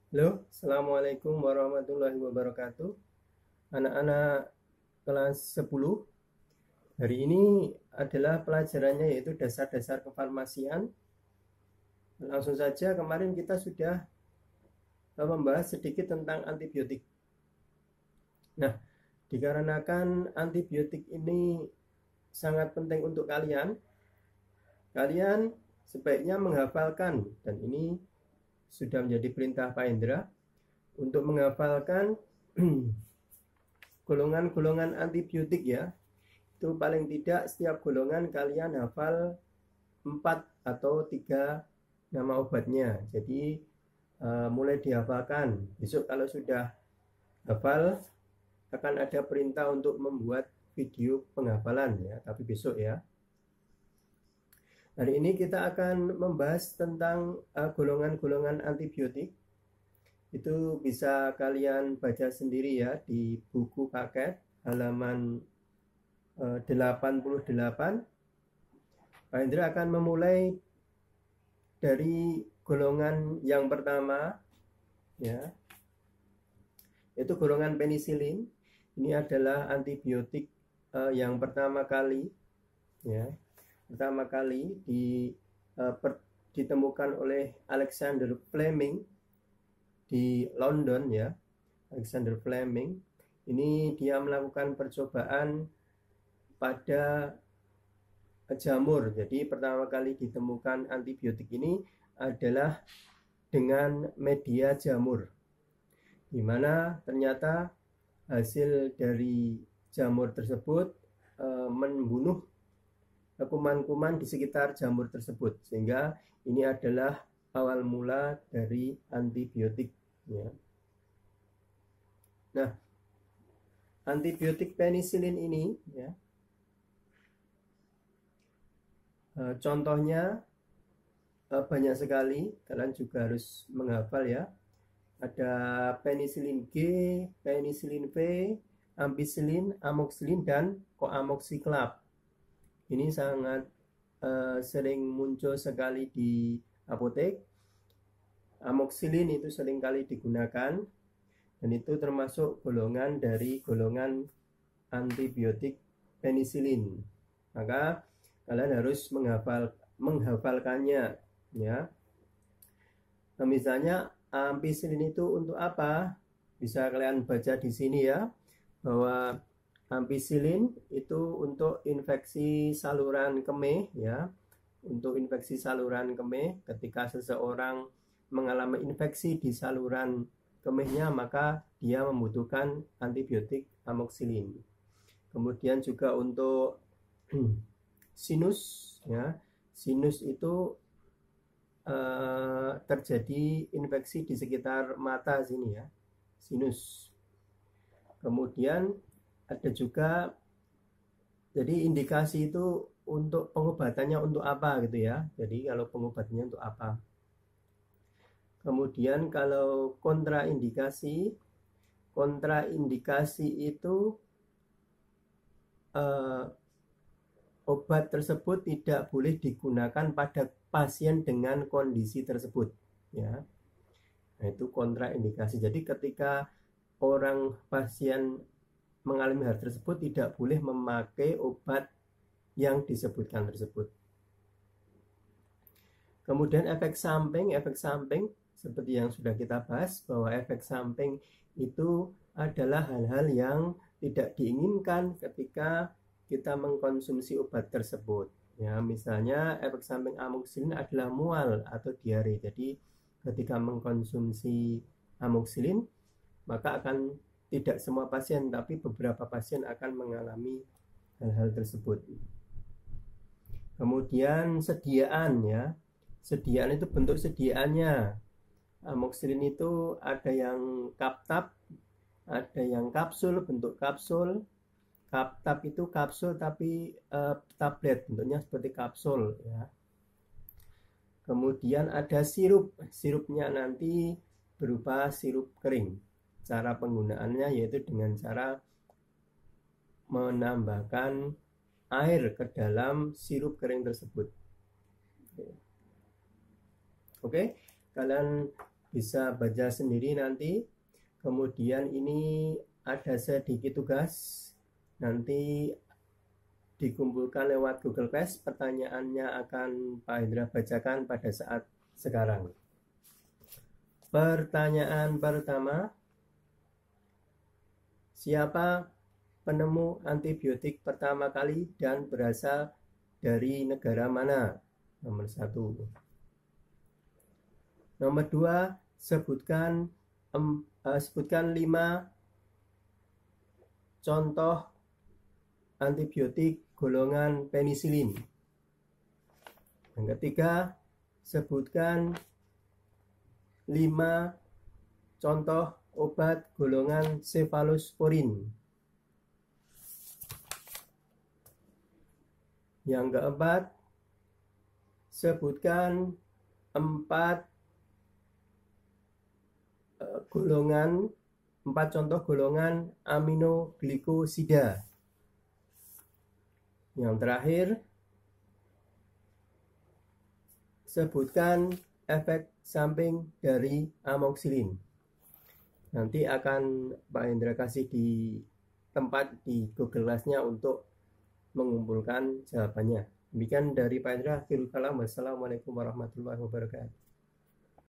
Halo, Assalamualaikum warahmatullahi wabarakatuh. Anak-anak kelas 10, hari ini adalah pelajarannya yaitu dasar-dasar kefarmasian. Langsung saja, kemarin kita sudah membahas sedikit tentang antibiotik. Nah, dikarenakan antibiotik ini sangat penting untuk kalian sebaiknya menghafalkan, dan ini sudah menjadi perintah Pak Indra untuk menghafalkan golongan-golongan antibiotik ya. Itu paling tidak setiap golongan kalian hafal 4 atau 3 nama obatnya. Jadi mulai dihafalkan. Besok kalau sudah hafal akan ada perintah untuk membuat video penghafalan ya, tapi besok ya. Hari ini kita akan membahas tentang golongan-golongan antibiotik. Itu bisa kalian baca sendiri ya di buku paket halaman 88. Pak Indra akan memulai dari golongan yang pertama ya, yaitu golongan penisilin. Ini adalah antibiotik yang pertama kali ya, ditemukan oleh Alexander Fleming di London ya. Alexander Fleming ini dia melakukan percobaan pada jamur. Jadi pertama kali ditemukan antibiotik ini adalah dengan media jamur, di mana ternyata hasil dari jamur tersebut membunuh kuman-kuman di sekitar jamur tersebut, sehingga ini adalah awal mula dari antibiotik ya. Nah, antibiotik penisilin ini ya, contohnya banyak sekali, kalian juga harus menghafal ya. Ada penisilin G, penisilin V, ampicillin, amoxicillin, dan coamoxiclav. Ini sangat sering muncul sekali di apotek. Amoxicillin itu sering kali digunakan, dan itu termasuk golongan dari golongan antibiotik penisilin. Maka kalian harus menghafalkannya ya. Nah, misalnya ampicillin itu untuk apa? Bisa kalian baca di sini ya, bahwa ampicillin itu untuk infeksi saluran kemih ya. Untuk infeksi saluran kemih, ketika seseorang mengalami infeksi di saluran kemihnya, maka dia membutuhkan antibiotik amoxicillin. Kemudian juga untuk sinus ya. Sinus itu terjadi infeksi di sekitar mata sini ya, sinus. Kemudian ada juga, jadi indikasi itu untuk pengobatannya untuk apa gitu ya. Jadi kalau pengobatannya untuk apa. Kemudian kalau kontraindikasi itu obat tersebut tidak boleh digunakan pada pasien dengan kondisi tersebut ya. Nah, itu kontraindikasi. Jadi ketika orang pasien mengalami hal tersebut, tidak boleh memakai obat yang disebutkan tersebut. Kemudian efek samping seperti yang sudah kita bahas, bahwa efek samping itu adalah hal-hal yang tidak diinginkan ketika kita mengkonsumsi obat tersebut ya. Misalnya efek samping amoxicillin adalah mual atau diare. Jadi ketika mengkonsumsi amoxicillin, maka akan tidak semua pasien, tapi beberapa pasien akan mengalami hal-hal tersebut. Kemudian sediaan ya, sediaan itu bentuk sediaannya. Amoxicillin itu ada yang kaptab, ada yang kapsul, bentuk kapsul. Kaptab itu kapsul tapi tablet, bentuknya seperti kapsul ya. Kemudian ada sirup, sirupnya nanti berupa sirup kering. Cara penggunaannya yaitu dengan cara menambahkan air ke dalam sirup kering tersebut. Oke, kalian bisa baca sendiri nanti. Kemudian ini ada sedikit tugas, nanti dikumpulkan lewat Google Class. Pertanyaannya akan Pak Hendra bacakan pada saat sekarang. Pertanyaan pertama, siapa penemu antibiotik pertama kali dan berasal dari negara mana? Nomor 1. Nomor 2, sebutkan 5 contoh antibiotik golongan penisilin. Yang ketiga, sebutkan 5 contoh obat golongan cefalosporin. Yang keempat, sebutkan 4 contoh golongan aminoglikosida. Yang terakhir, sebutkan efek samping dari amoxicillin. Nanti akan Pak Hendra kasih di tempat di Google Class-nya untuk mengumpulkan jawabannya. Demikian dari Pak Hendra. Akhirul kalam. Wassalamualaikum warahmatullahi wabarakatuh.